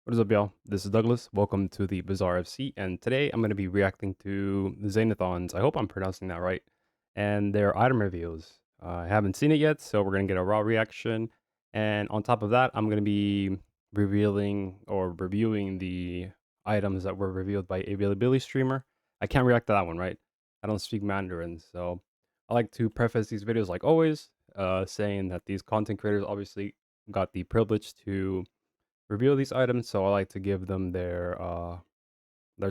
What is up, y'all? This is Douglas. Welcome to the Bazaar FC, and today I'm going to be reacting to the Xanathons. I hope I'm pronouncing that right. And their item reveals. I haven't seen it yet, so we're going to get a raw reaction. And on top of that, I'm going to be revealing or reviewing the items that were revealed by a Billy streamer. I can't react to that one, right? I don't speak Mandarin, so I like to preface these videos like always, saying that these content creators obviously got the privilege to reveal these items, so I like to give them their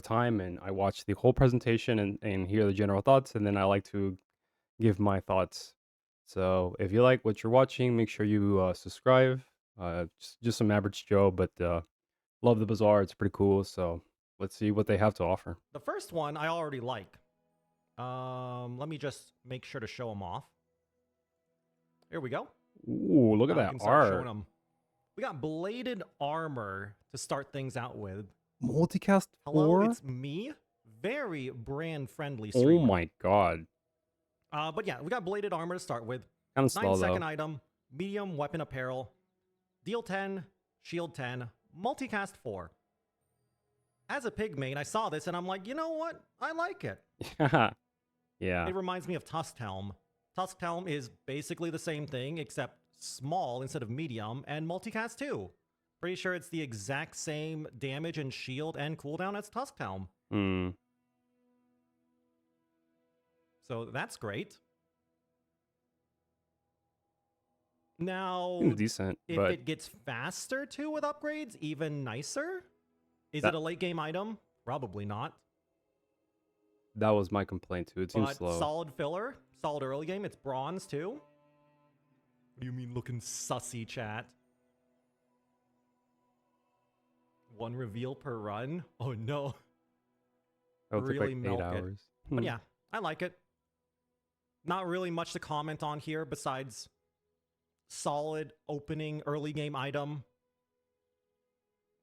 time, and I watch the whole presentation and hear the general thoughts, and then I like to give my thoughts. So if you like what you're watching, make sure you subscribe. Just some average Joe, but love the bazaar. It's pretty cool. So let's see what they have to offer. The first one I already like. Let me just make sure to show them off. Here we go. Ooh, look at Now we that can start showing art. them. We got bladed armor to start things out with. Multicast Hello, 4? it's me. Very brand friendly Oh streamer. my god. But yeah, we got bladed armor to start with. Kind of slow 9-second though. item, medium weapon apparel, deal 10, shield 10, multicast 4. As a pig main, I saw this and I'm like, you know what? I like it. Yeah. It reminds me of Tusk Helm. Tusk Helm is basically the same thing, except small instead of medium, and multicast too. Pretty sure it's the exact same damage and shield and cooldown as Tusk Helm. Hmm. So that's great. Now, Seems decent, if but it gets faster too with upgrades, even nicer. Is that it a late game item? Probably not. that was my complaint too. It seems But slow. solid filler, solid early game. It's bronze too. What do you mean looking sussy, chat? One reveal per run? Oh no. It'll take Really like 8 milk it. hours. But yeah, I like it. Not really much to comment on here besides solid opening early game item.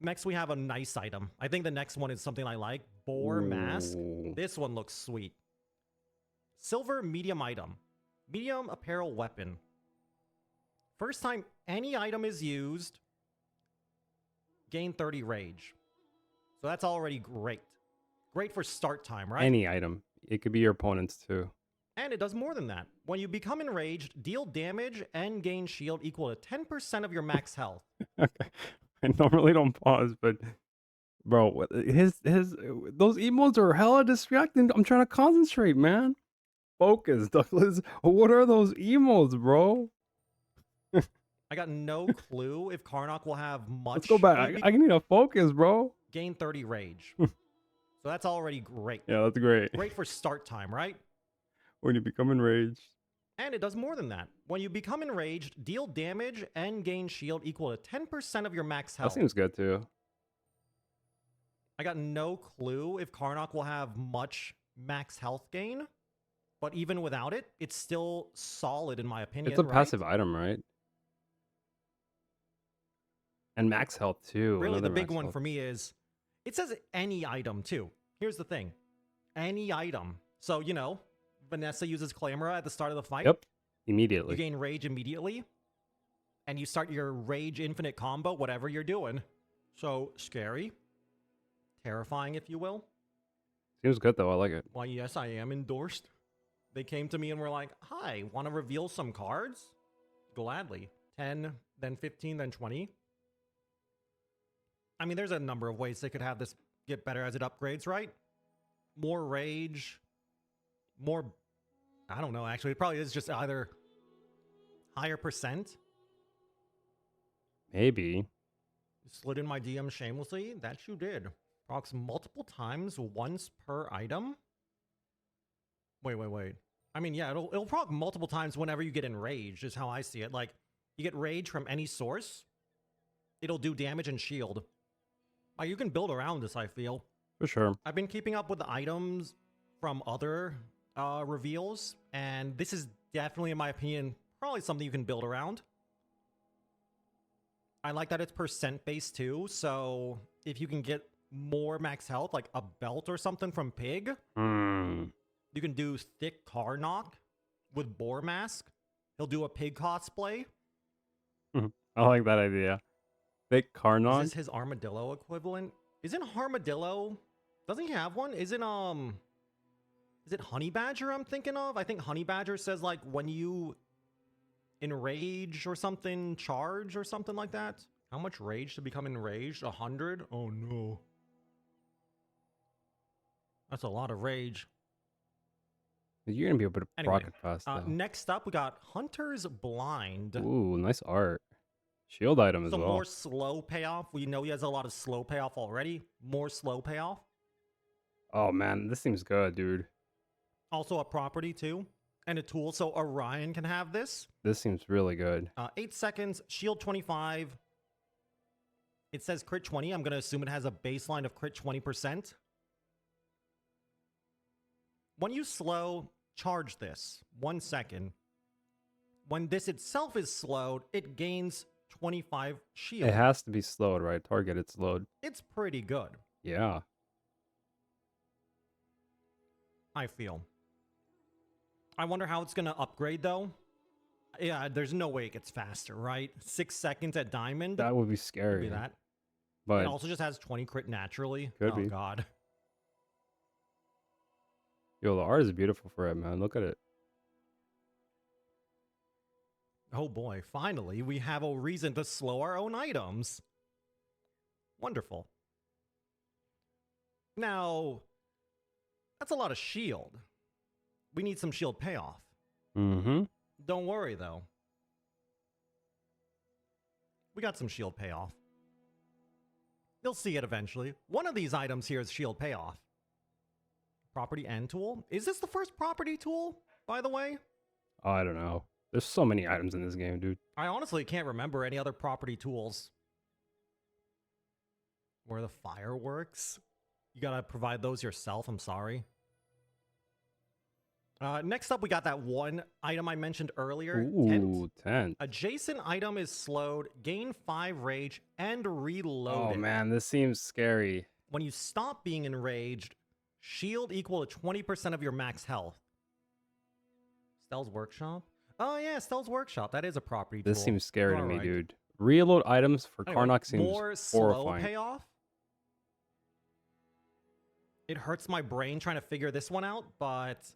Next, we have a nice item. I think the next one is something I like. Boar mask. Ooh. This one looks sweet. Silver medium item. Medium apparel weapon. First time any item is used, gain 30 rage. So that's already great. Great for start time, right? Any item. It could be your opponent's too. And it does more than that. When you become enraged, deal damage and gain shield equal to 10% of your max health. Okay. I normally don't pause, but bro, his those emotes are hella distracting. I'm trying to concentrate, man. Focus, Douglas. What are those emotes, bro? I got no clue if Karnok will have much. Let's go back. I need to focus, bro. Gain 30 rage. So that's already great. Yeah, that's great. Great for start time, right? When you become enraged. And it does more than that. When you become enraged, deal damage and gain shield equal to 10% of your max That health. seems good too. I got no clue if Karnok will have much max health gain, but even without it, it's still solid in my opinion. It's a right? passive item, right? And max health too. Really, Another the big max one health. for me is it says any item too. Here's the thing, any item. So you know, Vanessa uses Clamora at the start of the fight. Yep. You Immediately. gain rage immediately, and you start your rage infinite combo, whatever you're doing. So scary, terrifying, if you will. Seems good though. I like it. Why, yes, I am endorsed. They came to me and were like, hi, want to reveal some cards? Gladly. 10, then 15, then 20. I mean, there's a number of ways they could have this get better as it upgrades, right? More rage, more... I don't know, actually. It probably is just either higher percent. Maybe. You slid in my DM shamelessly? That you did. Procs multiple times, once per item? Wait. I mean, yeah, it'll proc multiple times whenever you get enraged, is how I see it. Like, you get rage from any source, it'll do damage and shield. You can build around this, I feel. For sure. I've been keeping up with the items from other reveals, and this is definitely, in my opinion, probably something you can build around. I like that it's percent based too, so if you can get more max health, like a belt or something from Pig, you can do thick Karnok with Boar mask. He'll do a Pig cosplay. I like that idea. Fake Is Karnok? this his armadillo equivalent? Isn't armadillo? Doesn't he have one? Is it honey badger I'm thinking of? I think honey badger says like when you enrage or something, charge or something like that. How much rage to become enraged? 100? Oh no. That's a lot of rage. You're gonna be able to Anyway, proc it fast though. next up we got Hunter's Blind. Ooh, nice art. Shield item as Some well. more slow payoff. We know he has a lot of slow payoff already. More slow payoff. Oh man, this seems good, dude. Also a property too. And a tool, so Orion can have this. This seems really good. 8 seconds, shield 25. It says crit 20. I'm going to assume it has a baseline of crit 20%. When you slow, charge this. 1 second. When this itself is slowed, it gains 25 shield. It has to be slowed, right? Target it's slowed. It's pretty good, Yeah. I feel. I wonder how it's going to upgrade, though. Yeah, there's no way it gets faster, right? 6 seconds at Diamond. That would be Could scary. be that. But It also just has 20 crit naturally. Could oh, be. God. yo, the art is beautiful for it, man. Look at it. Oh boy, finally, we have a reason to slow our own items. Wonderful. Now, that's a lot of shield. We need some shield payoff. Mm-hmm. Don't worry, though. We got some shield payoff. You'll see it eventually. One of these items here is shield payoff. Property and tool. Is this the first property tool, by the way? Oh, I don't know. There's so many items in this game, dude. I honestly can't remember any other property tools. Where the fireworks? You gotta provide those yourself, I'm sorry. Next up, we got that one item I mentioned earlier. Ooh, tent. Adjacent item is slowed, gain 5 rage, and reload Oh man, this seems scary. When you stop being enraged, shield equal to 20% of your max health. Stell's Workshop? Oh yeah, Stell's Workshop. That is a property This tool. seems scary to You're me, right. dude. Reload items for Anyway, Karnok seems more slow horrifying. payoff. It hurts my brain trying to figure this one out, but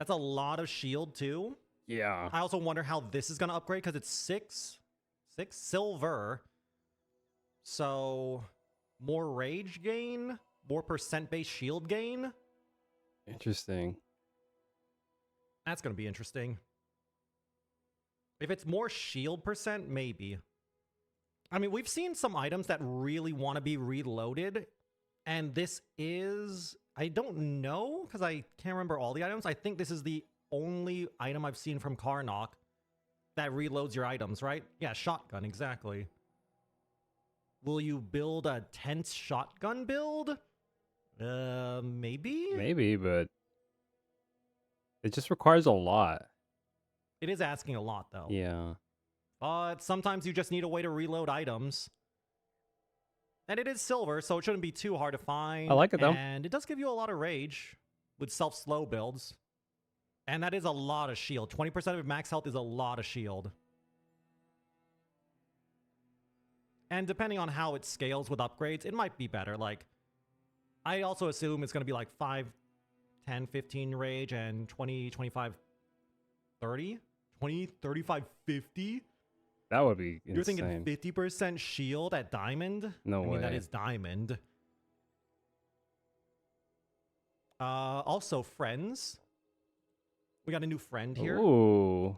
that's a lot of shield too. Yeah. I also wonder how this is going to upgrade because it's 6 silver. So more rage gain, more percent-based shield gain. Interesting. That's going to be interesting. If it's more shield percent, maybe. I mean, we've seen some items that really want to be reloaded. And this is... I don't know, because I can't remember all the items. I think this is the only item I've seen from Karnok that reloads your items, right? Yeah, shotgun, exactly. Will you build a tense shotgun build? Maybe? Maybe, but it just requires a lot. It is asking a lot, though. Yeah. But sometimes you just need a way to reload items. And it is silver, so it shouldn't be too hard to find. I like it, though. And it does give you a lot of rage with self-slow builds. And that is a lot of shield. 20% of your max health is a lot of shield. And depending on how it scales with upgrades, it might be better. Like, I also assume it's going to be like 5, 10, 15 rage and 20, 25, 30? 20, 35, 50? That would be insane. You're thinking 50% shield at Diamond? No way. I mean, that is Diamond. Also, friends. We got a new friend here. Ooh.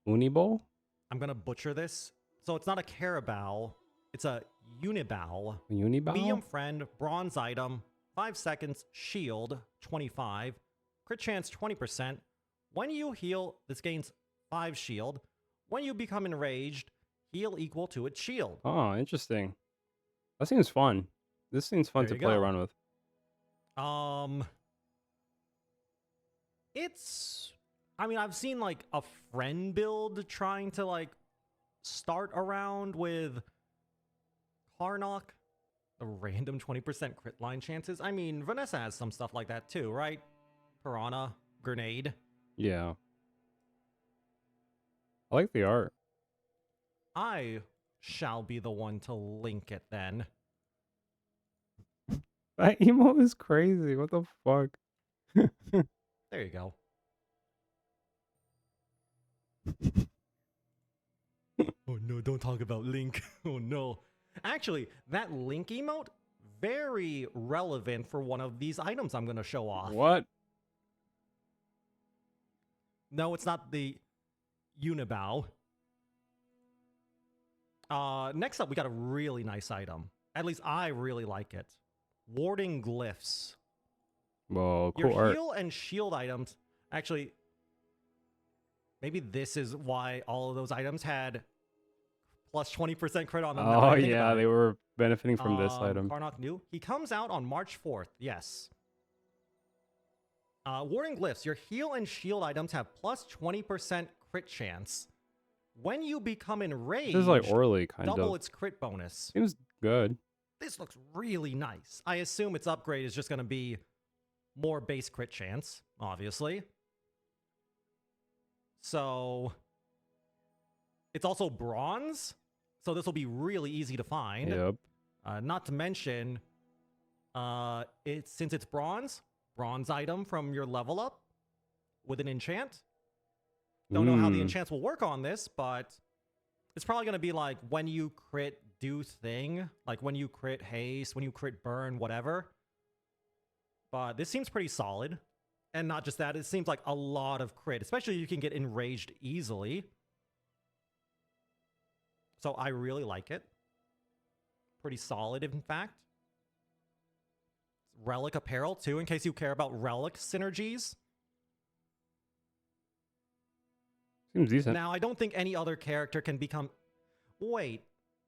Unibou? I'm going to butcher this. So it's not a Carabao. It's a Unibou. Unibou? Medium friend, bronze item, 5 seconds, shield, 25. Crit chance, 20%. When you heal, this gains 5 shield. When you become enraged, heal equal to its shield. Oh, interesting. That seems fun. This seems fun There to you play go. around with. It's... I mean, I've seen, like, a friend build trying to, like, start around with Karnok. The random 20% crit line chances. I mean, Vanessa has some stuff like that, too, right? Piranha, Grenade. Yeah. I like the art. I shall be the one to link it then. That emote is crazy. What the fuck? There you go. Oh no, don't talk about Link. Oh no. Actually, that Link emote, very relevant for one of these items I'm going to show off. What? No, it's not the Unibou. Next up, we got a really nice item. At least I really like it. Warding glyphs. Whoa, cool Your art. heal and shield items. Actually, maybe this is why all of those items had plus 20% crit on them. now that Oh I think yeah, about they it. were benefiting from this item. Karnok new. He comes out on March 4th. Yes. Warding glyphs. Your heal and shield items have plus 20% crit chance. When you become enraged, This is like Orly kind double of. its crit bonus. Seems good. This looks really nice. I assume its upgrade is just going to be more base crit chance, obviously. So it's also bronze, so this will be really easy to find. Yep. Not to mention, since it's bronze item from your level up with an enchant. Don't know how the enchants will work on this, but it's probably going to be like when you crit do thing, like when you crit haste, when you crit burn, whatever. But this seems pretty solid. And not just that, it seems like a lot of crit, especially you can get enraged easily. So I really like it. Pretty solid, in fact. Relic apparel, too, in case you care about relic synergies. Seems decent. Now, I don't think any other character can become... Wait.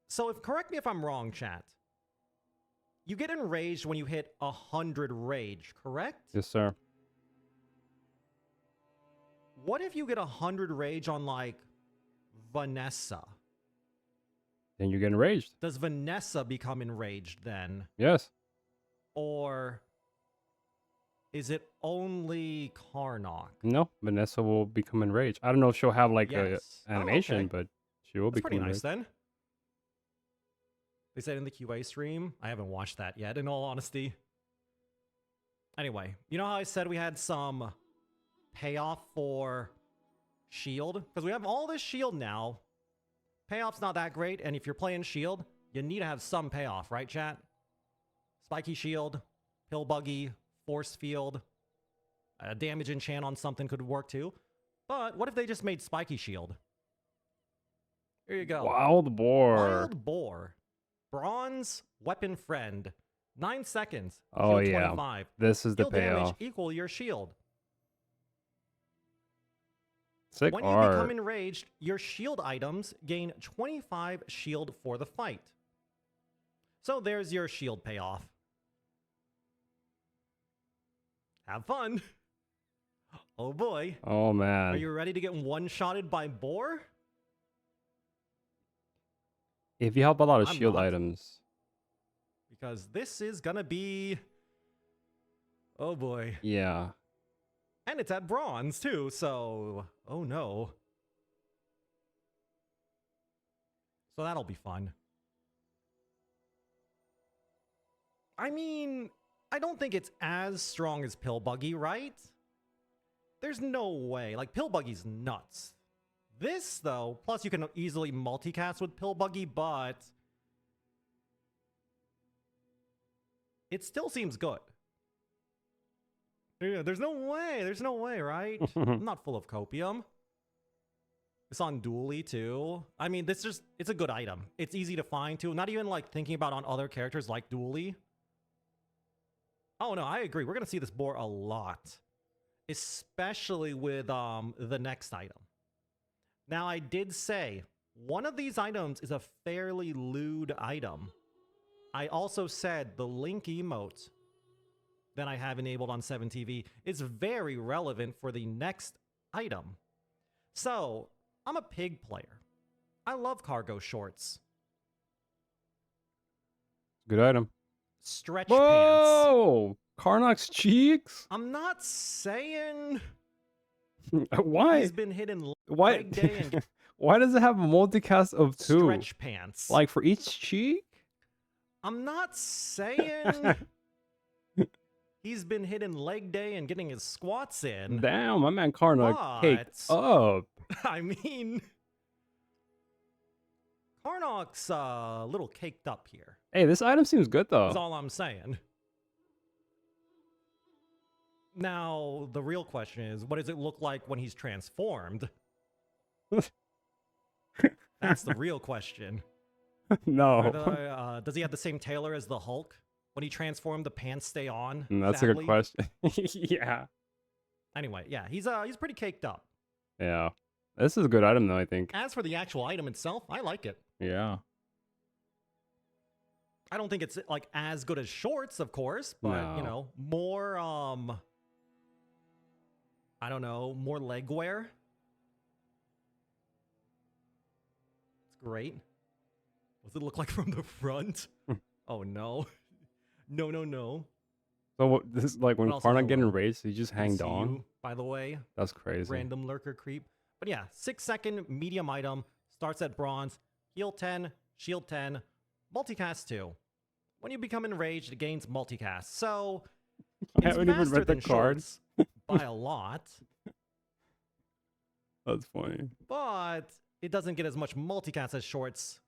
So, correct me if I'm wrong, chat. You get enraged when you hit 100 rage, correct? Yes, sir. What if you get 100 rage on, like, Vanessa? Then you're getting enraged. Does Vanessa become enraged then? Yes. Or is it only Karnok? No, Vanessa will become enraged. I don't know if she'll have like Yes. a animation, okay. but she will That's become pretty nice enraged. then. They said in the QA stream. I haven't watched that yet, in all honesty. Anyway, you know how I said we had some payoff for shield? Because we have all this shield now. Payoff's not that great, and if you're playing shield, you need to have some payoff, right, chat? Spiky shield, pill buggy, force field, a damage enchant on something could work too. But what if they just made spiky shield? Here you go. Wild Boar. Wild Boar. Bronze weapon friend. 9 seconds. Oh Shield yeah. 25. This is the Heal damage payoff. equal your shield. Sick When you art. become enraged, your shield items gain 25 shield for the fight. So there's your shield payoff. Have fun. Oh boy. Oh man. Are you ready to get one-shotted by Boar? If you have a lot of I'm shield not. items. Because this is gonna be... Oh boy. Yeah. And it's at bronze too, so... Oh no. So that'll be fun. I mean, I don't think it's as strong as Pill Buggy, right? There's no way. Like, Pill Buggy's nuts. This, though, plus you can easily multicast with Pill Buggy, but... it still seems good. Yeah, there's no way, right? I'm not full of copium. It's on Dually, too. I mean, it's a good item. It's easy to find, too. Not even, like, thinking about on other characters like Dually. Oh, no, I agree. We're gonna see this Boar a lot. Especially with, the next item. Now, I did say, one of these items is a fairly lewd item. I also said the Link emote that I have enabled on 7TV is very relevant for the next item. So, I'm a pig player. I love cargo shorts. Good item. Stretch pants. Whoa! Karnok's cheeks? I'm not saying Why? he's been hitting Why? leg day and Why does it have a multicast of 2? Stretch pants. Like, for each cheek? I'm not saying he's been hitting leg day and getting his squats in, Damn, my man Karnok caked but up. I mean, Karnok's a little caked up here. Hey, this item seems good, Is though. all I'm saying. Now, the real question is, what does it look like when he's transformed? That's the real question. No. Does he have the same tailor as the Hulk? When he transformed, the pants stay on. That's a good sadly? question. Yeah. Anyway, yeah, he's pretty caked up. Yeah. This is a good item, though, I think. As for the actual item itself, I like it. Yeah. I don't think it's like as good as shorts, of course, but you No. know, more I don't know, more leg wear. It's great. What's it look like from the front? Oh no. No, no, no. So what, this is like when But also, Karnok get hello. enraged, he just Good to hanged see on. you, by the way. That's crazy. Random lurker creep. But yeah, 6-second medium item, starts at bronze, heal 10, shield 10, multicast 2. When you become enraged, it gains multicast. So I it's haven't even faster read the than card. shorts by a lot, That's funny. but it doesn't get as much multicast as shorts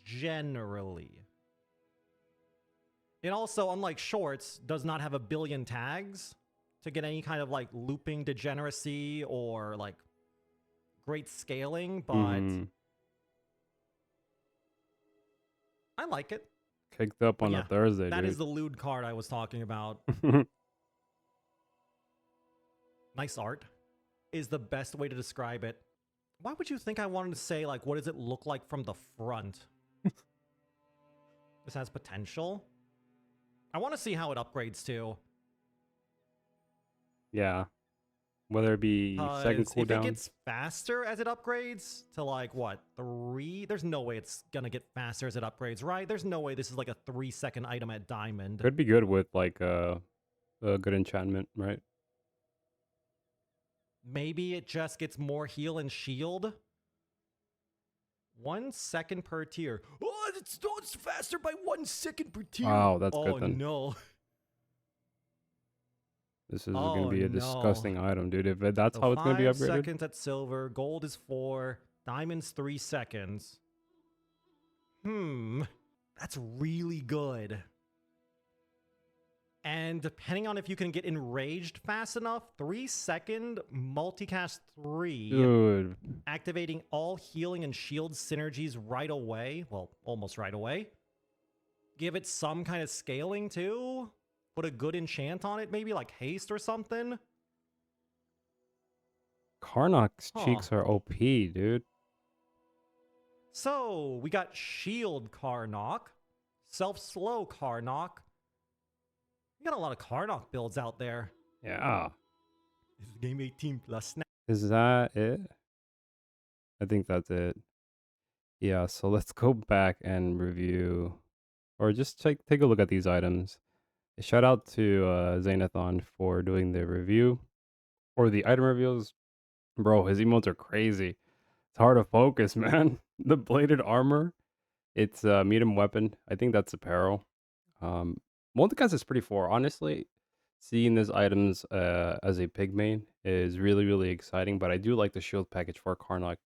generally. It also, unlike shorts, does not have a billion tags to get any kind of like looping degeneracy or like great scaling, but Mhm. I like it. Kicked up But on yeah, a Thursday, that dude. is the lewd card I was talking about. Nice art is the best way to describe it. Why would you think I wanted to say, like, what does it look like from the front? This has potential. I want to see how it upgrades too. Yeah. Whether it be second If it cooldown. gets faster as it upgrades to like what, 3? There's no way it's gonna get faster as it upgrades, right? There's no way this is like a 3-second item at diamond. Could be good with like a good enchantment, right? Maybe it just gets more heal and shield. 1 second per tier. Oh, it's faster by 1 second per tier. Wow, that's Oh good then. no. This is Oh gonna be a no. disgusting item, dude. If that's So how it's gonna be 5 upgraded. seconds at silver, gold is 4, diamonds 3 seconds. That's really good. And depending on if you can get enraged fast enough, 3-second multicast 3, Dude. activating all healing and shield synergies right away. Well, almost right away. Give it some kind of scaling too. Put a good enchant on it, maybe like haste or something. Karnok's Huh. cheeks are OP, dude. So, we got shield Karnok, self-slow Karnok. We got a lot of Karnok builds out there. Yeah. This is game 18 plus now. Is that it? I think that's it. Yeah, so let's go back and review or just take a look at these items. Shout out to Zainathon for doing the review or the item reviews. Bro, his emotes are crazy. It's hard to focus, man. The bladed armor, it's a medium weapon. I think that's apparel. Multicast is pretty for honestly. Seeing these items as a pig main is really, really exciting, but I do like the shield package for Karnok.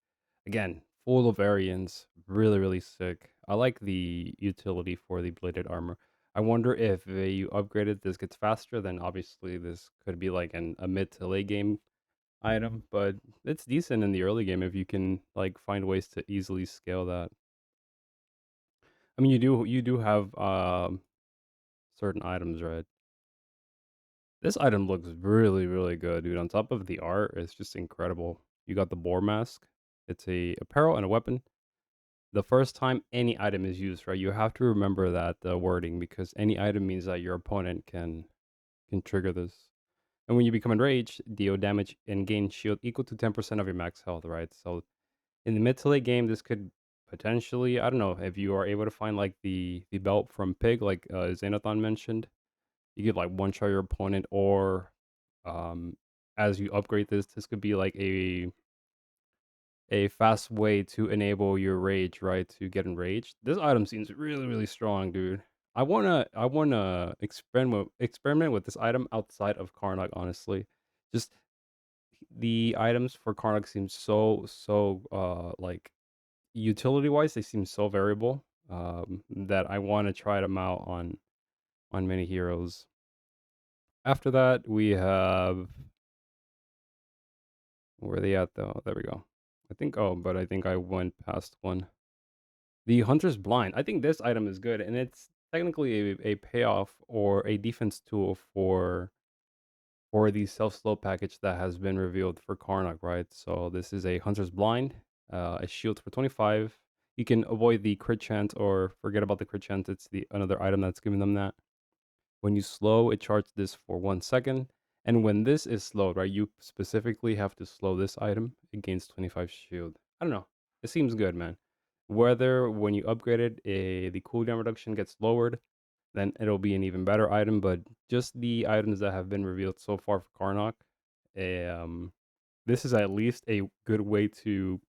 Again, full of variants, really, really sick. I like the utility for the bladed armor. I wonder if you upgraded this gets faster, then obviously this could be like a mid to late game item, but it's decent in the early game if you can like find ways to easily scale that. I mean, you do have certain items, right? This item looks really, really good, dude. On top of the art, it's just incredible. You got the boar mask. It's a apparel and a weapon. The first time any item is used, right? You have to remember that wording because any item means that your opponent can trigger this. And when you become enraged, deal damage and gain shield equal to 10% of your max health, right? So in the mid to late game, this could potentially, I don't know, if you are able to find like the belt from Pig, like Xanathon mentioned, you could like one shot your opponent, or um, as you upgrade this, this could be like a fast way to enable your rage, right? To get enraged. This item seems really, really strong, dude. I wanna experiment with this item outside of Karnok, honestly. Just the items for Karnok seem so like utility wise, they seem so variable. That I want to try them out on many heroes. After that, we have where are they at though? There we go. I think I went past one. The Hunter's Blind. I think this item is good, and it's technically a payoff or a defense tool for the self slow package that has been revealed for Karnak, right? So this is a Hunter's Blind, a shield for 25. You can avoid the crit chance or forget about the crit chance. It's the another item that's giving them that. When you slow, it charges this for 1 second. And when this is slowed, right, you specifically have to slow this item against 25 shield. I don't know. It seems good, man. Whether when you upgrade it, the cooldown reduction gets lowered, then it'll be an even better item. But just the items that have been revealed so far for Karnok, um, this is at least a good way to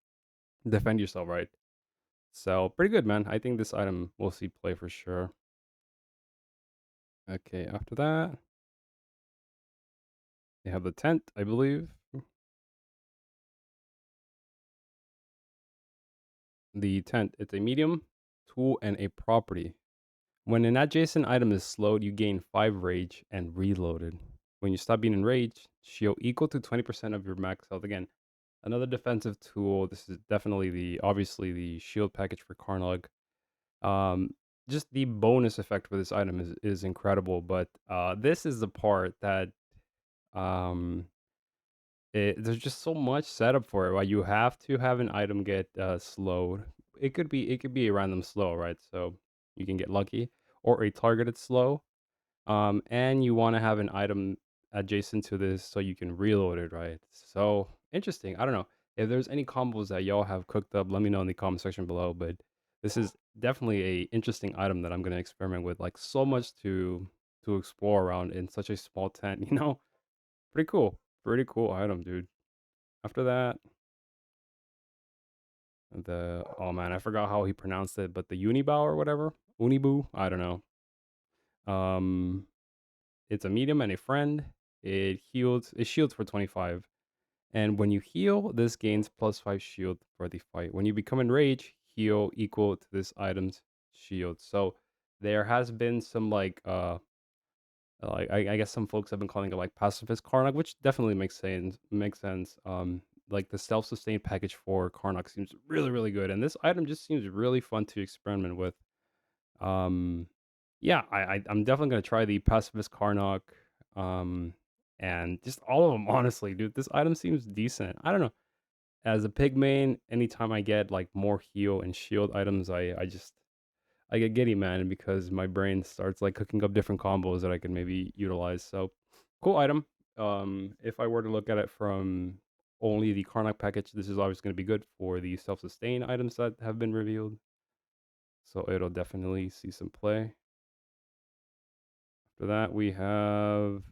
defend yourself, right? So pretty good, man. I think this item will see play for sure. Okay, after that, they have the tent, I believe. The tent, it's a medium, tool, and a property. When an adjacent item is slowed, you gain 5 rage and reloaded. When you stop being enraged, shield equal to 20% of your max health. Again, another defensive tool. This is definitely obviously the shield package for Karnog. Um, just the bonus effect for this item is incredible, but this is the part that um there's just so much setup for it. Right, you have to have an item get slowed. It could be a random slow, right? So you can get lucky or a targeted slow. And you want to have an item adjacent to this so you can reload it, right? So interesting. I don't know if there's any combos that y'all have cooked up. Let me know in the comment section below. But this is definitely a interesting item that I'm gonna experiment with. Like so much to explore around in such a small tent. Pretty cool. Pretty cool item, dude. After that, oh man, I forgot how he pronounced it, but the Unibou or whatever, Unibou, I don't know. Um, it's a medium and a friend. It shields for 25, and when you heal, this gains +5 shield for the fight. When you become enraged, heal equal to this item's shield. So there has been some like I guess some folks have been calling it like pacifist Karnak, which definitely makes sense. Makes sense. Like the self-sustained package for Karnak seems really really good, and this item just seems really fun to experiment with. Um, yeah, I'm definitely gonna try the pacifist Karnak. Um, and just all of them, honestly, dude. This item seems decent. I don't know. As a pig main, anytime I get like more heal and shield items, I get giddy, man, because my brain starts like cooking up different combos that I can maybe utilize. So, cool item. If I were to look at it from only the Karnak package, this is obviously going to be good for the self-sustain items that have been revealed. So it'll definitely see some play. After that, we have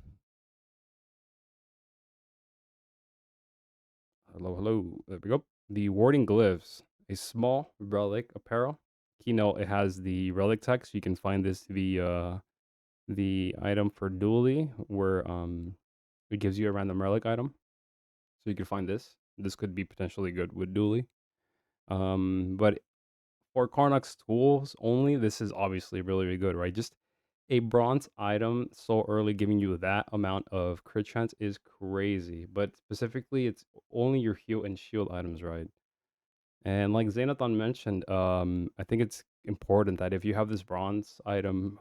hello, hello. There we go. The warding glyphs, a small relic apparel. Keynote, it has the relic text. You can find this via the item for Dually, where it gives you a random relic item. So you can find this. This could be potentially good with Dually. But for Karnak's tools only, this is obviously really, really good, right? Just a bronze item so early giving you that amount of crit chance is crazy. But specifically, it's only your heal and shield items, right? And like Xanathon mentioned, I think it's important that if you have this bronze item,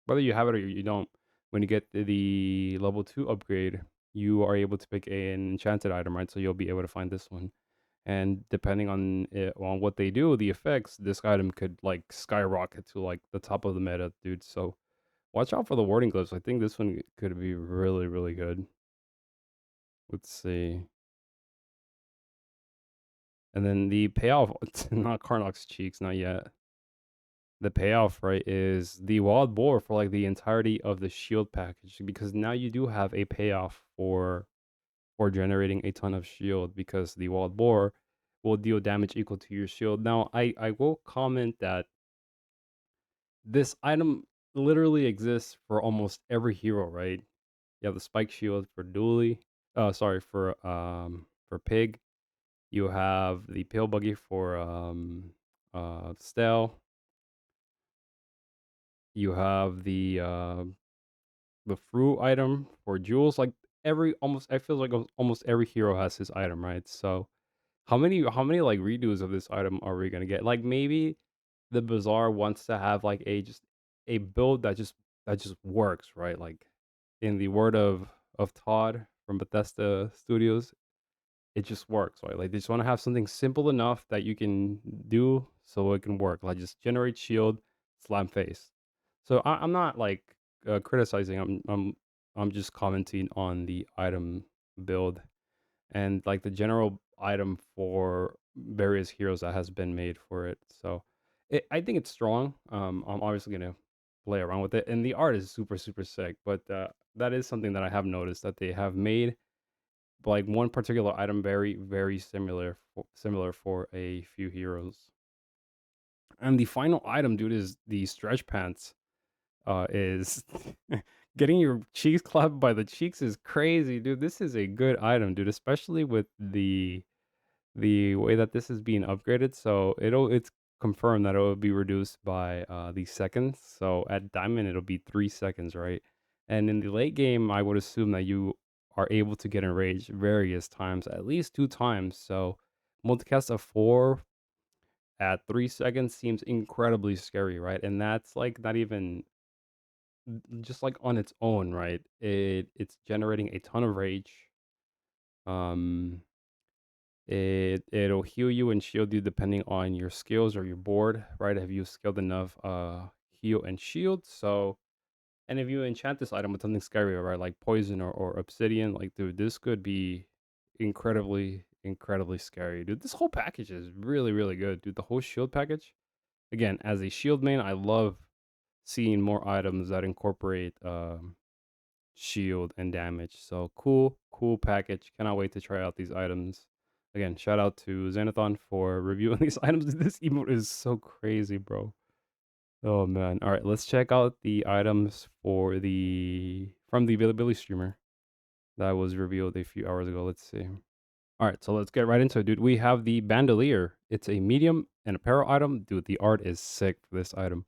whether you have it or you don't, when you get the level 2 upgrade, you are able to pick an enchanted item, right? So you'll be able to find this one. And depending on on what they do, the effects, this item could like skyrocket to like the top of the meta, dude. So watch out for the warding glyphs. I think this one could be really, really good. Let's see. And then the payoff, not Karnok's cheeks, not yet. The payoff, right, is the wild boar for like the entirety of the shield package because now you do have a payoff for generating a ton of shield because the wild boar will deal damage equal to your shield. Now, I will comment that this item literally exists for almost every hero, right? You have the spike shield for Dooley. Sorry for Pig. You have the pale buggy for Stell. You have the fruit item for Jules. Like every almost, I feel like almost every hero has his item, right? So how many like redos of this item are we gonna get? Like maybe the Bazaar wants to have like a build that just works, right? Like in the word of Todd from Bethesda Studios, it just works, right? Like they just want to have something simple enough that you can do so it can work. Like just generate shield, slam face. So I'm not like criticizing. I'm just commenting on the item build and like the general item for various heroes that has been made for it. So I think it's strong. I'm obviously gonna play around with it, and the art is super super sick. But that is something that I have noticed that they have made like one particular item very very similar for a few heroes. And the final item, dude, is the stretch pants. Is getting your cheeks clapped by the cheeks is crazy, dude. This is a good item, dude, especially with the way that this is being upgraded. So it's confirmed that it will be reduced by the seconds. So at diamond it'll be 3 seconds, right? And in the late game, I would assume that you are able to get enraged various times, at least 2 times. So multicast of 4 at 3 seconds seems incredibly scary, right? And that's like not even just like on its own, right? It's generating a ton of rage. Um, it'll heal you and shield you depending on your skills or your board, right? Have you skilled enough heal and shield? So and if you enchant this item with something scary, right, like poison or obsidian, like dude, this could be incredibly scary. Dude, this whole package is really, really good. Dude, the whole shield package. Again, as a shield main, I love seeing more items that incorporate shield and damage. So cool package. Cannot wait to try out these items. Again, shout out to Xanathon for reviewing these items. This emote is so crazy, bro. Oh man. All right, let's check out the items for the from the availability streamer that was revealed a few hours ago. Let's see. All right, so let's get right into it, dude. We have the bandolier. It's a medium and apparel item. Dude, the art is sick for this item.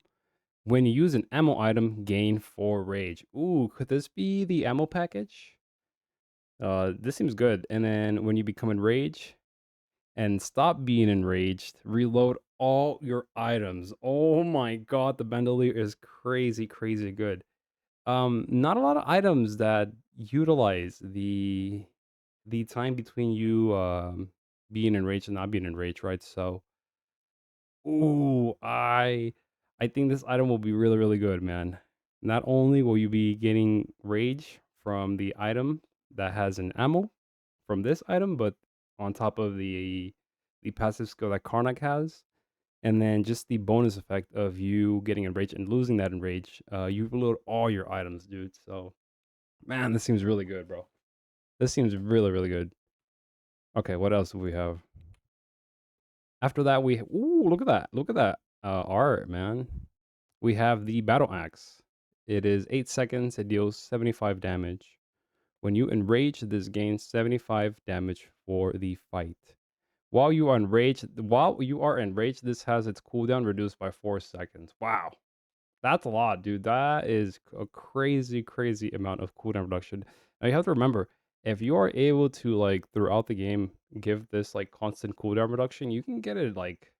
When you use an ammo item, gain 4 rage. Ooh, could this be the ammo package? This seems good. And then when you become enraged and stop being enraged, reload all your items. Oh my god, the bandolier is crazy good. Not a lot of items that utilize the time between you being enraged and not being enraged, right? So ooh, I think this item will be really, really good, man. Not only will you be getting rage from the item that has an ammo from this item, but on top of the passive skill that Karnok has, and then just the bonus effect of you getting enraged and losing that enrage, you reload all your items, dude. So, man, this seems really good, bro. This seems really, really good. Okay, what else do we have? After that, ooh, look at that art, man. We have the battle axe. It is 8 seconds. It deals 75 damage. When you enrage, this gains 75 damage for the fight. While you are enraged, this has its cooldown reduced by 4 seconds. Wow. That's a lot, dude. That is a crazy amount of cooldown reduction. Now you have to remember, if you are able to like throughout the game give this like constant cooldown reduction, you can get it like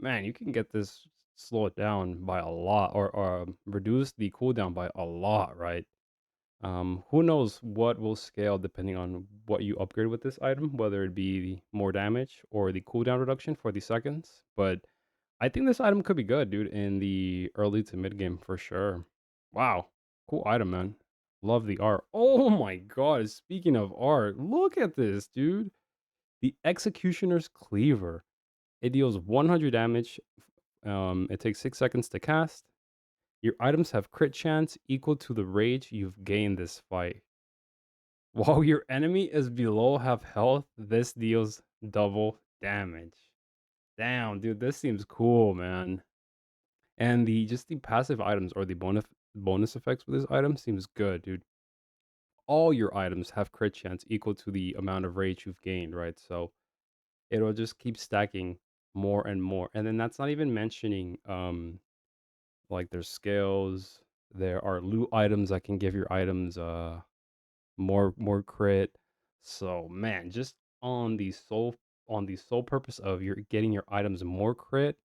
man, you can get this slow it down by a lot or reduce the cooldown by a lot, right? Who knows what will scale depending on what you upgrade with this item, whether it be more damage or the cooldown reduction for the seconds. But I think this item could be good, dude, in the early to mid game for sure. Wow, cool item, man. Love the art. Oh my god, speaking of art, look at this, dude. The Executioner's Cleaver. It deals 100 damage. It takes 6 seconds to cast. Your items have crit chance equal to the rage you've gained this fight. While your enemy is below half health, this deals double damage. Damn, dude, this seems cool, man. And the just the passive items or the bonus effects with this item seems good, dude. All your items have crit chance equal to the amount of rage you've gained, right? So it'll just keep stacking more and more. And then that's not even mentioning like there's scales, there are loot items that can give your items more crit. So man, just on the sole purpose of you're getting your items more crit,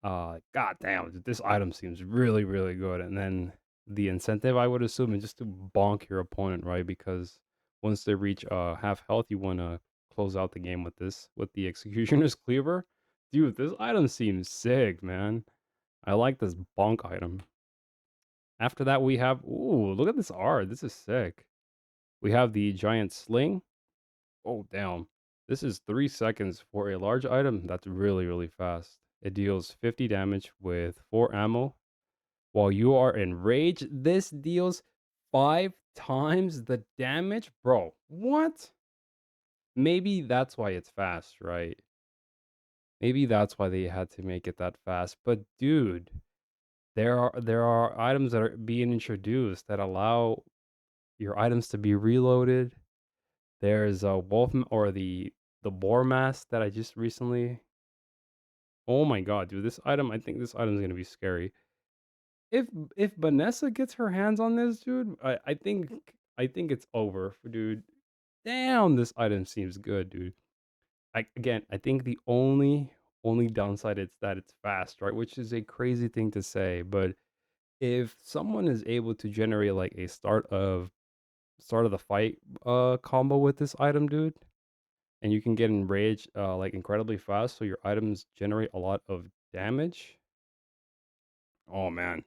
god damn, this item seems really, really good. And then the incentive I would assume is just to bonk your opponent, right? Because once they reach half health, you wanna close out the game with this with the executioner's cleaver. Dude, this item seems sick, man. I like this bonk item. After that, we have ooh, look at this art. This is sick. We have the giant sling. Oh, damn. This is 3 seconds for a large item. That's really, really fast. It deals 50 damage with 4 ammo. While you are in rage, this deals 5 times the damage? Bro, what? Maybe that's why it's fast, right? Maybe that's why they had to make it that fast. But dude, there are items that are being introduced that allow your items to be reloaded. There's a wolf or the boar mask that I just recently. Oh my god, dude! This item, I think this item is gonna be scary. If if Vanessa gets her hands on this, dude, I think it's over, dude. Damn, this item seems good, dude. I think the only downside is that it's fast, right? Which is a crazy thing to say, but if someone is able to generate like a start of the fight combo with this item, dude, and you can get enraged like incredibly fast, so your items generate a lot of damage. Oh man,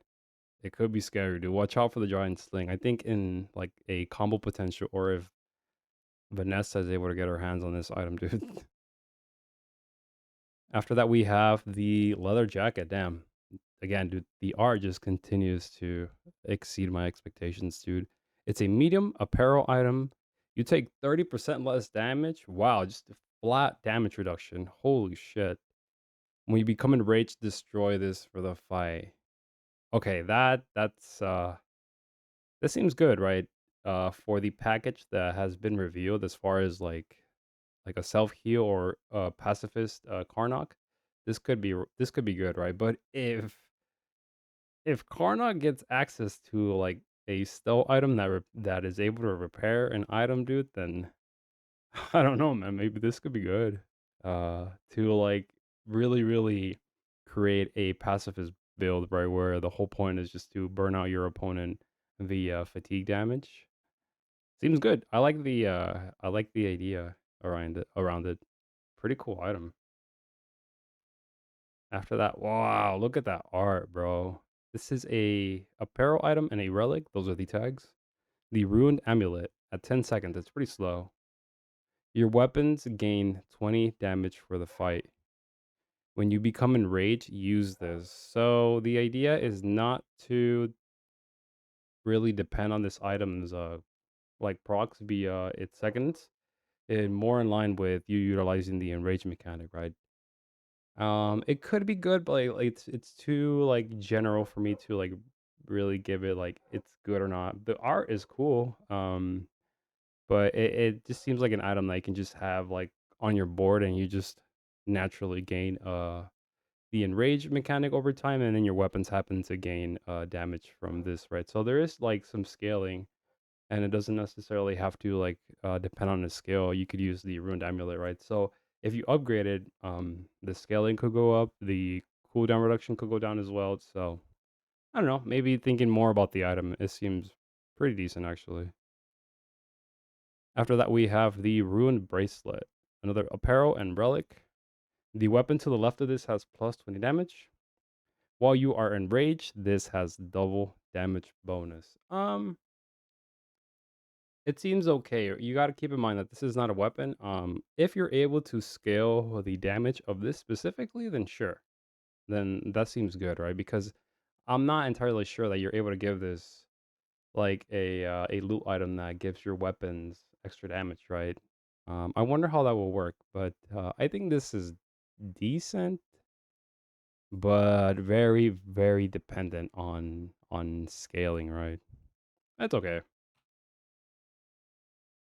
it could be scary, dude. Watch out for the giant sling. I think in like a combo potential, or if Vanessa is able to get her hands on this item, dude. After that, we have the leather jacket. Damn, again, dude, the art just continues to exceed my expectations, dude. It's a medium apparel item. You take 30% less damage. Wow, just a flat damage reduction. Holy shit. When you become enraged, destroy this for the fight. Okay, that seems good, right? For the package that has been revealed as far as like a self heal or pacifist Karnok, this could be good, right? But if Karnok gets access to like a stealth item that is able to repair an item, dude, then I don't know, man. Maybe this could be good. To like really, really create a pacifist build, right, where the whole point is just to burn out your opponent via fatigue damage. Seems good. I like the idea around it. Pretty cool item. After that, wow, look at that art, bro. This is a apparel item and a relic. Those are the tags. The ruined amulet at 10 seconds. It's pretty slow. Your weapons gain 20 damage for the fight. When you become enraged, use this. So the idea is not to really depend on this item's like procs via its seconds, and more in line with you utilizing the enrage mechanic, right? It could be good, but like it's too like general for me to like really give it like it's good or not. The art is cool, but it just seems like an item that you can just have like on your board, and you just naturally gain the enrage mechanic over time, and then your weapons happen to gain damage from this, right? So there is like some scaling, and it doesn't necessarily have to like depend on the scale. You could use the ruined amulet, right? So if you upgraded, the scaling could go up, the cooldown reduction could go down as well. So I don't know, maybe thinking more about the item, it seems pretty decent actually. After that, we have the ruined bracelet, another apparel and relic. The weapon to the left of this has plus 20 damage. While you are enraged, this has double damage bonus. It seems okay. You got to keep in mind that this is not a weapon. If you're able to scale the damage of this specifically, then sure. Then that seems good, right? Because I'm not entirely sure that you're able to give this like a loot item that gives your weapons extra damage, right? I wonder how that will work, but I think this is decent, but very, very dependent on scaling, right? That's okay.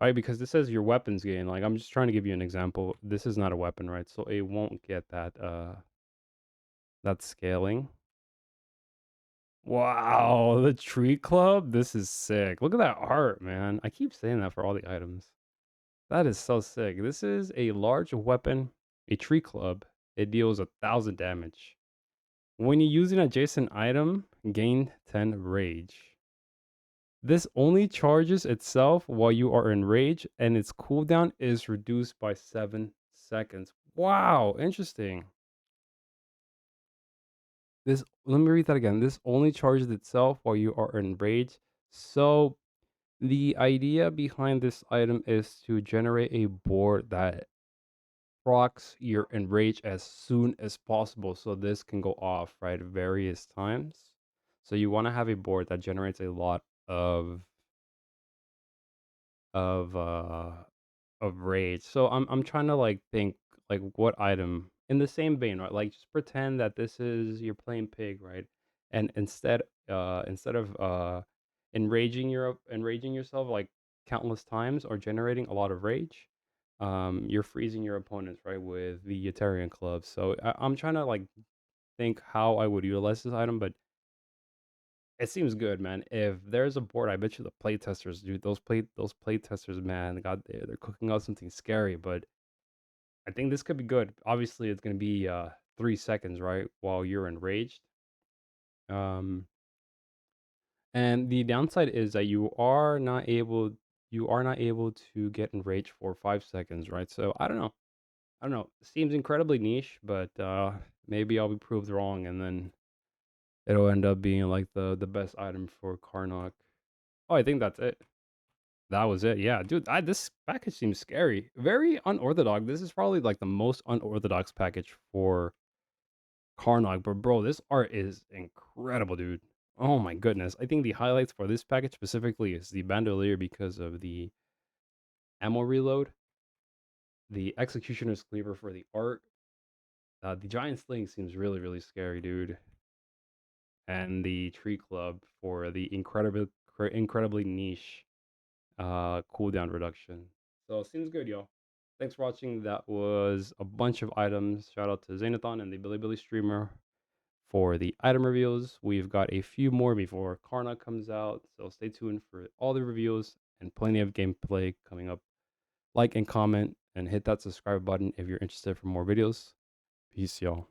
Right, because this says your weapons gain. Like I'm just trying to give you an example. This is not a weapon, right? So it won't get that scaling. Wow, the tree club? This is sick. Look at that art, man. I keep saying that for all the items. That is so sick. This is a large weapon, a tree club. It deals 1,000 damage. When you use an adjacent item, gain 10 rage. This only charges itself while you are in rage, and its cooldown is reduced by 7 seconds. Wow, interesting. This let me read that again. This only charges itself while you are in rage. So the idea behind this item is to generate a board that procs your enrage as soon as possible so this can go off right various times. So you want to have a board that generates a lot of uh of rage. So I'm trying to like think like what item in the same vein, right? Like just pretend that this is you're playing pig, right? And instead of enraging yourself like countless times or generating a lot of rage, you're freezing your opponents, right, with the Etarian club. So I'm trying to like think how I would utilize this item, but it seems good, man. If there's a board, I bet you the play testers, dude, those play testers, man, God, they're cooking up something scary. But I think this could be good. Obviously, it's gonna be 3 seconds, right, while you're enraged. Um, and the downside is that you are not able to get enraged for 5 seconds, right? So I don't know. Seems incredibly niche, but maybe I'll be proved wrong, and then it'll end up being like the best item for Karnok. Oh, I think that's it. That was it. Yeah, dude, this package seems scary. Very unorthodox. This is probably like the most unorthodox package for Karnok. But bro, this art is incredible, dude. Oh my goodness. I think the highlights for this package specifically is the bandolier because of the ammo reload, the executioner's cleaver for the art. The giant sling seems really, really scary, dude. And the tree club for the incredibly niche cooldown reduction. So it seems good, y'all. Thanks for watching. That was a bunch of items. Shout out to Xanathon and the Billy Billy streamer for the item reveals. We've got a few more before Karna comes out, so stay tuned for all the reviews and plenty of gameplay coming up. Like and comment and hit that subscribe button if you're interested for more videos. Peace, y'all.